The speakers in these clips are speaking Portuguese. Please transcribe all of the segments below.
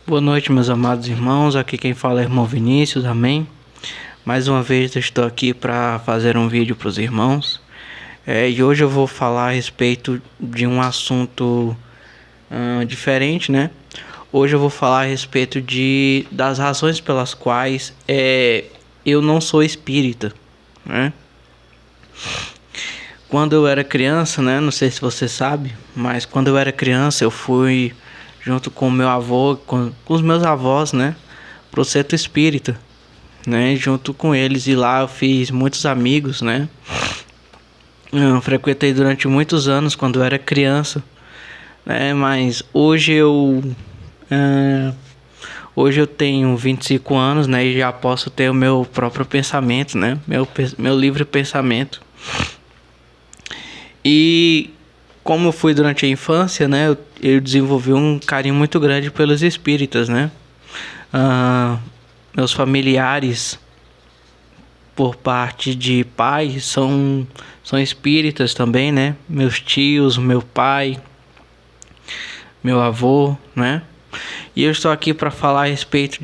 Boa noite, meus amados irmãos. Aqui quem fala é o irmão Vinícius, amém? Mais uma vez eu estou aqui para fazer um vídeo para os irmãos. E hoje eu vou falar a respeito de um assunto diferente, né? Hoje eu vou falar a respeito das razões pelas quais eu não sou espírita, né? Quando eu era criança, né? Não sei se você sabe, mas quando eu era criança eu fui junto com o meu avô, com os meus avós, né, pro centro espírita, né, junto com eles, e lá eu fiz muitos amigos, né. Eu frequentei durante muitos anos quando eu era criança, né, mas hoje eu tenho 25 anos, né, e já posso ter o meu próprio pensamento, né, meu livre pensamento. E como eu fui durante a infância, né, eu desenvolvi um carinho muito grande pelos espíritas, né. Meus familiares, por parte de pai, são espíritas também, né. Meus tios, meu pai, meu avô, né. E eu estou aqui para falar a respeito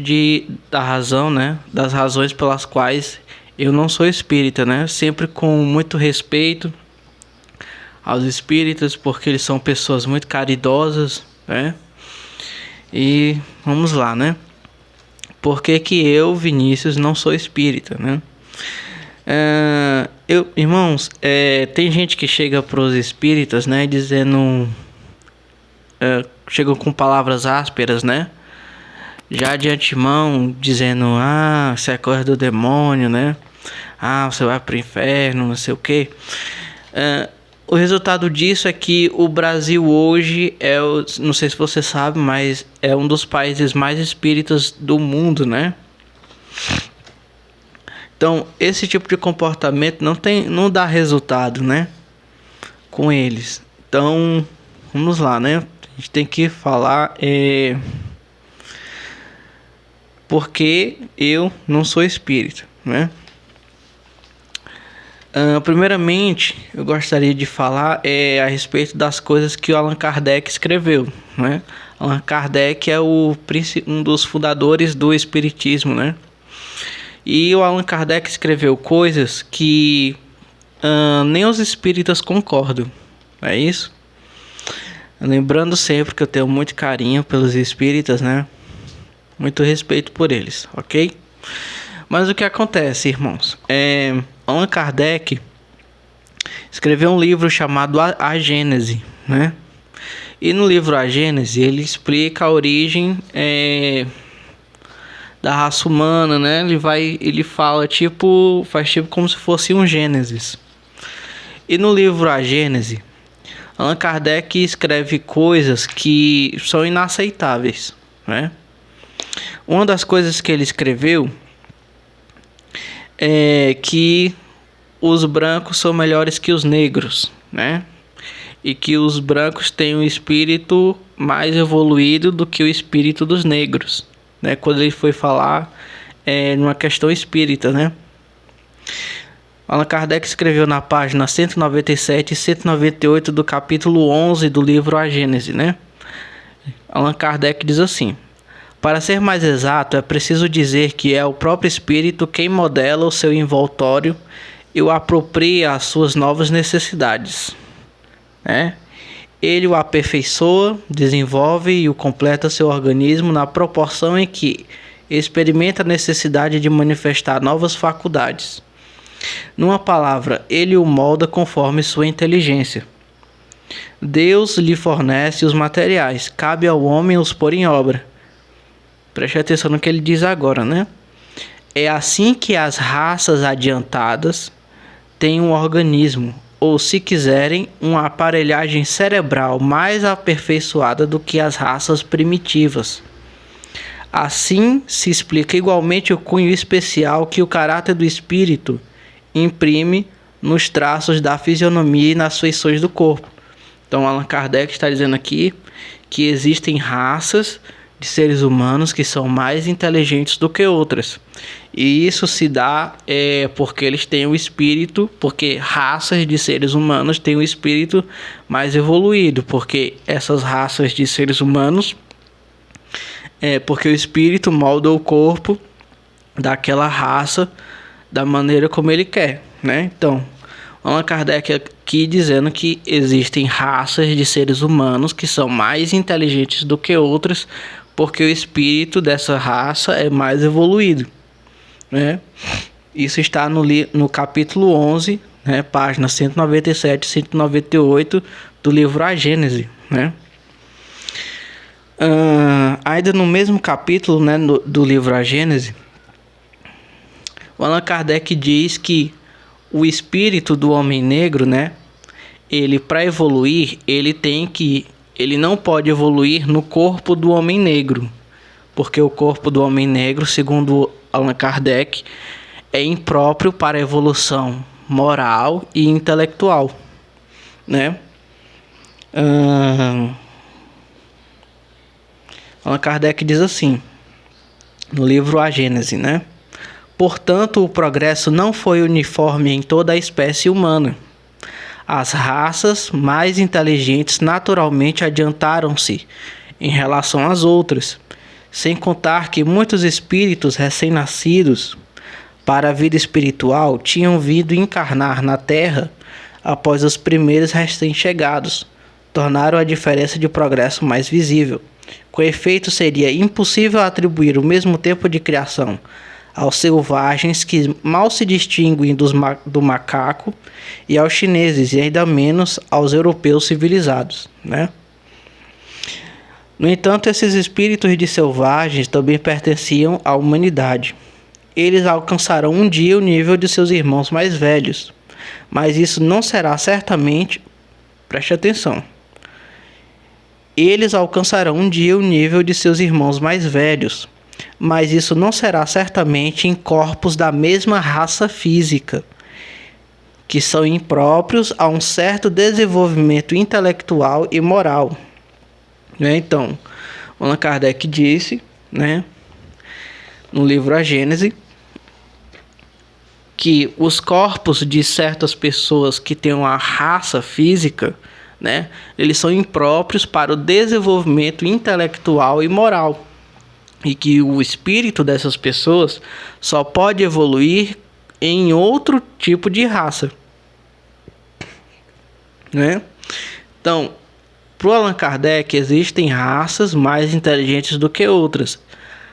da razão, né, das razões pelas quais eu não sou espírita, né. Sempre com muito respeito aos espíritas, porque eles são pessoas muito caridosas, né? E vamos lá, né? Por que eu, Vinícius, não sou espírita, né? Irmãos, tem gente que chega pros espíritas, né, dizendo, chegam com palavras ásperas, né? Já de antemão, dizendo, você é coisa do demônio, né? Você vai pro inferno, não sei o quê. O resultado disso é que o Brasil hoje não sei se você sabe, mas é um dos países mais espíritas do mundo, né? Então, esse tipo de comportamento não dá resultado, né? Com eles. Então, vamos lá, né? A gente tem que falar porque eu não sou espírita, né? Primeiramente, eu gostaria de falar a respeito das coisas que o Allan Kardec escreveu, né? Allan Kardec é um dos fundadores do Espiritismo, né? E o Allan Kardec escreveu coisas que nem os espíritas concordam, é isso? Lembrando sempre que eu tenho muito carinho pelos espíritas, né? Muito respeito por eles, ok? Mas o que acontece, irmãos? Allan Kardec escreveu um livro chamado A Gênese, né? E no livro A Gênese ele explica a origem da raça humana, né? Ele fala faz tipo como se fosse um Gênesis. E no livro A Gênese, Allan Kardec escreve coisas que são inaceitáveis, né? Uma das coisas que ele escreveu que os brancos são melhores que os negros, né? E que os brancos têm um espírito mais evoluído do que o espírito dos negros, né? Quando ele foi falar numa questão espírita, né? Allan Kardec escreveu na página 197 e 198 do capítulo 11 do livro A Gênese, né? Allan Kardec diz assim: para ser mais exato, é preciso dizer que é o próprio espírito quem modela o seu envoltório e o apropria às suas novas necessidades, né? Ele o aperfeiçoa, desenvolve e o completa seu organismo na proporção em que experimenta a necessidade de manifestar novas faculdades. Numa palavra, ele o molda conforme sua inteligência. Deus lhe fornece os materiais, cabe ao homem os pôr em obra. Preste atenção no que ele diz agora, né? É assim que as raças adiantadas têm um organismo, ou se quiserem, uma aparelhagem cerebral mais aperfeiçoada do que as raças primitivas. Assim se explica igualmente o cunho especial que o caráter do espírito imprime nos traços da fisionomia e nas feições do corpo. Então Allan Kardec está dizendo aqui que existem raças de seres humanos que são mais inteligentes do que outras. E isso se dá porque eles têm o espírito, porque raças de seres humanos têm o espírito mais evoluído, porque essas raças de seres humanos porque o espírito molda o corpo daquela raça da maneira como ele quer, né? Então, Allan Kardec aqui dizendo que existem raças de seres humanos que são mais inteligentes do que outras, porque o espírito dessa raça é mais evoluído, né? Isso está no capítulo 11, né, páginas 197 e 198 do livro A Gênese, né? Ainda no mesmo capítulo, né, do livro A Gênese, o Allan Kardec diz que o espírito do homem negro, né, ele, para evoluir, ele não pode evoluir no corpo do homem negro, porque o corpo do homem negro, segundo Allan Kardec, é impróprio para a evolução moral e intelectual, né? Allan Kardec diz assim, no livro A Gênese, né? Portanto, o progresso não foi uniforme em toda a espécie humana. As raças mais inteligentes naturalmente adiantaram-se em relação às outras, sem contar que muitos espíritos recém-nascidos para a vida espiritual tinham vindo encarnar na Terra após os primeiros recém-chegados, tornaram a diferença de progresso mais visível. Com efeito, seria impossível atribuir o mesmo tempo de criação aos selvagens que mal se distinguem do macaco e aos chineses, e ainda menos aos europeus civilizados, né? No entanto, esses espíritos de selvagens também pertenciam à humanidade. Eles alcançarão um dia o nível de seus irmãos mais velhos, mas isso não será certamente, preste atenção, eles alcançarão um dia o nível de seus irmãos mais velhos, mas isso não será certamente em corpos da mesma raça física, que são impróprios a um certo desenvolvimento intelectual e moral, né? Então, Allan Kardec disse, né, no livro A Gênese, que os corpos de certas pessoas que têm uma raça física, né, eles são impróprios para o desenvolvimento intelectual e moral, e que o espírito dessas pessoas só pode evoluir em outro tipo de raça, né? Então, para o Allan Kardec, existem raças mais inteligentes do que outras,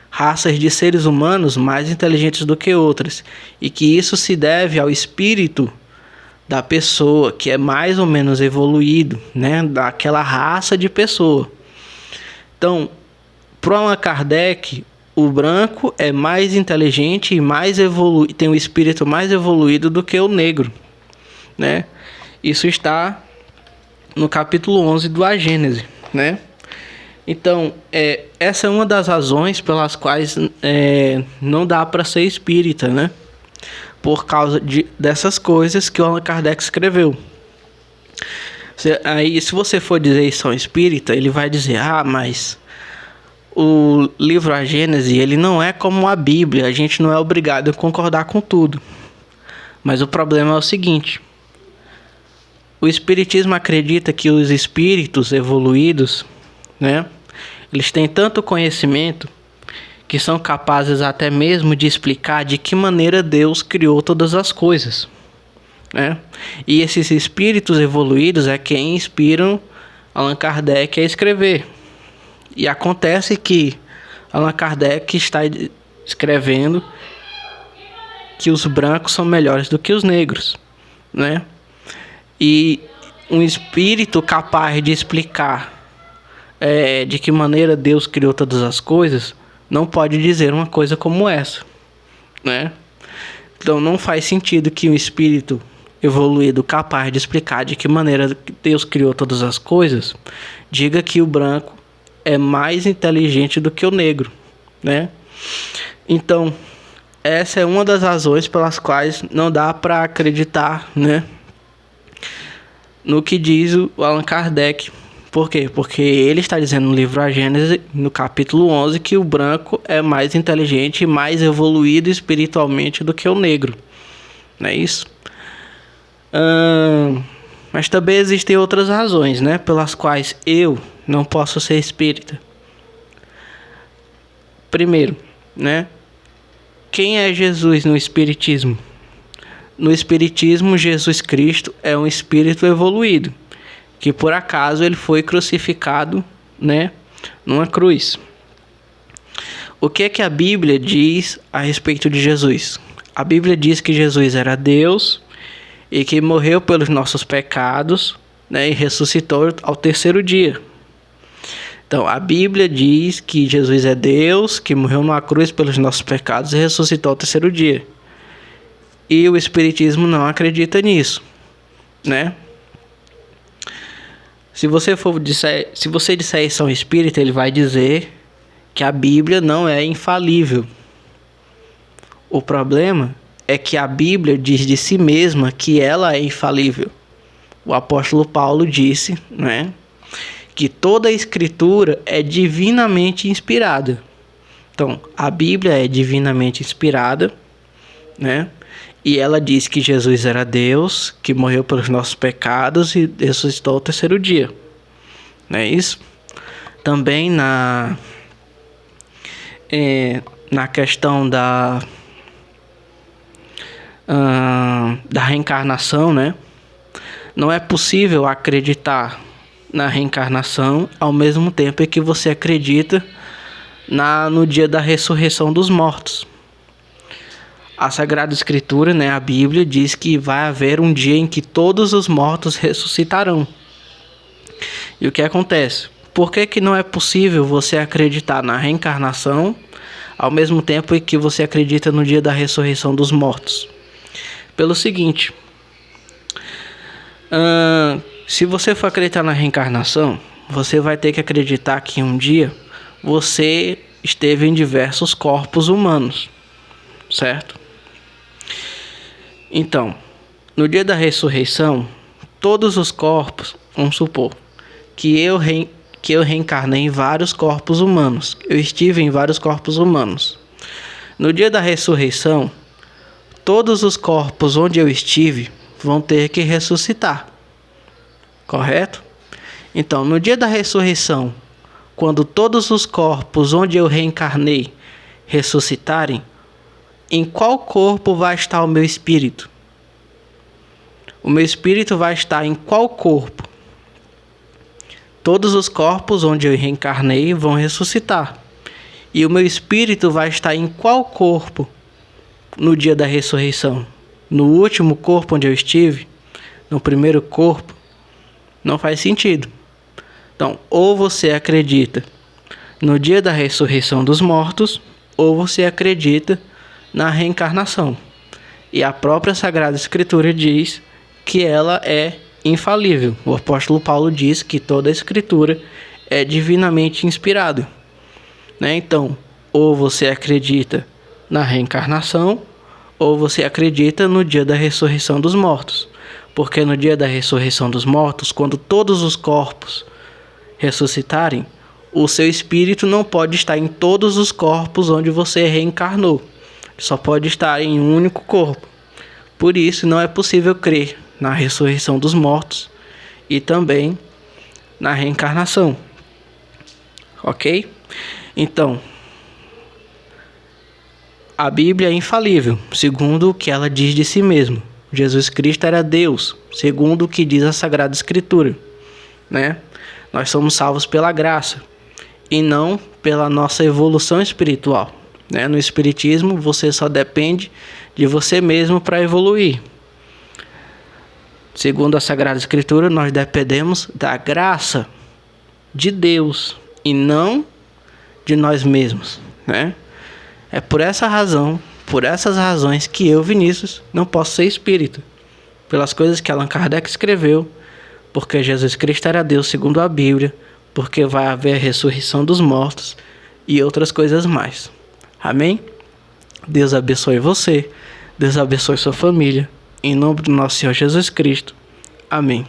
raças de seres humanos mais inteligentes do que outras, e que isso se deve ao espírito da pessoa, que é mais ou menos evoluído, né, daquela raça de pessoa. Então, para Allan Kardec, o branco é mais inteligente e mais tem um espírito mais evoluído do que o negro, né? Isso está no capítulo 11 do A Gênese, né? Então, essa é uma das razões pelas quais não dá para ser espírita, né? Por causa dessas coisas que o Allan Kardec escreveu. Aí, se você for dizer isso a um espírita, ele vai dizer, mas o livro A Gênese, ele não é como a Bíblia, a gente não é obrigado a concordar com tudo. Mas o problema é o seguinte, o espiritismo acredita que os espíritos evoluídos, né, eles têm tanto conhecimento que são capazes até mesmo de explicar de que maneira Deus criou todas as coisas, né? E esses espíritos evoluídos é quem inspiram Allan Kardec a escrever. E acontece que Allan Kardec está escrevendo que os brancos são melhores do que os negros, né? E um espírito capaz de explicar de que maneira Deus criou todas as coisas não pode dizer uma coisa como essa, né? Então não faz sentido que um espírito evoluído capaz de explicar de que maneira Deus criou todas as coisas diga que o branco é mais inteligente do que o negro, né? Então essa é uma das razões pelas quais não dá para acreditar, né, no que diz o Allan Kardec. Por quê? Porque ele está dizendo no livro A Gênese, no capítulo 11, que o branco é mais inteligente e mais evoluído espiritualmente do que o negro. Não é isso? Mas também existem outras razões, né, pelas quais eu não posso ser espírita. Primeiro, né? Quem é Jesus no Espiritismo? No Espiritismo, Jesus Cristo é um espírito evoluído, que por acaso ele foi crucificado, né, numa cruz. O que é que a Bíblia diz a respeito de Jesus? A Bíblia diz que Jesus era Deus e que morreu pelos nossos pecados, né, e ressuscitou ao terceiro dia. Então, a Bíblia diz que Jesus é Deus, que morreu numa cruz pelos nossos pecados e ressuscitou ao terceiro dia. E o Espiritismo não acredita nisso, né? Se você disser isso a um espírita, ele vai dizer que a Bíblia não é infalível. O problema é que a Bíblia diz de si mesma que ela é infalível. O apóstolo Paulo disse, né, que toda a Escritura é divinamente inspirada. Então, a Bíblia é divinamente inspirada, né? E ela diz que Jesus era Deus, que morreu pelos nossos pecados e ressuscitou ao terceiro dia. Não é isso? Também na questão da reencarnação, né? Não é possível acreditar na reencarnação ao mesmo tempo em que você acredita no dia da ressurreição dos mortos. A Sagrada Escritura, né, a Bíblia, diz que vai haver um dia em que todos os mortos ressuscitarão. E o que acontece? Por que não é possível você acreditar na reencarnação ao mesmo tempo em que você acredita no dia da ressurreição dos mortos? Pelo seguinte, se você for acreditar na reencarnação, você vai ter que acreditar que um dia você esteve em diversos corpos humanos, certo? Então, no dia da ressurreição, todos os corpos, vamos supor que eu reencarnei em vários corpos humanos. Eu estive em vários corpos humanos. No dia da ressurreição, todos os corpos onde eu estive vão ter que ressuscitar. Correto? Então, no dia da ressurreição, quando todos os corpos onde eu reencarnei ressuscitarem, em qual corpo vai estar o meu espírito? O meu espírito vai estar em qual corpo? Todos os corpos onde eu reencarnei vão ressuscitar. E o meu espírito vai estar em qual corpo no dia da ressurreição? No último corpo onde eu estive? No primeiro corpo? Não faz sentido. Então, ou você acredita no dia da ressurreição dos mortos, ou você acredita na reencarnação. E a própria Sagrada Escritura diz que ela é infalível. O apóstolo Paulo diz que toda a Escritura é divinamente inspirada, né? Então, ou você acredita na reencarnação, ou você acredita no dia da ressurreição dos mortos. Porque no dia da ressurreição dos mortos, quando todos os corpos ressuscitarem, o seu espírito não pode estar em todos os corpos onde você reencarnou. Só pode estar em um único corpo. Por isso, não é possível crer na ressurreição dos mortos e também na reencarnação. Ok? Então, a Bíblia é infalível, segundo o que ela diz de si mesma. Jesus Cristo era Deus, segundo o que diz a Sagrada Escritura, né? Nós somos salvos pela graça e não pela nossa evolução espiritual, né? No Espiritismo, você só depende de você mesmo para evoluir. Segundo a Sagrada Escritura, nós dependemos da graça de Deus e não de nós mesmos, né? É por essa razão, por essas razões que eu, Vinícius, não posso ser espírita. Pelas coisas que Allan Kardec escreveu, porque Jesus Cristo era Deus segundo a Bíblia, porque vai haver a ressurreição dos mortos e outras coisas mais. Amém? Deus abençoe você, Deus abençoe sua família, em nome do nosso Senhor Jesus Cristo. Amém.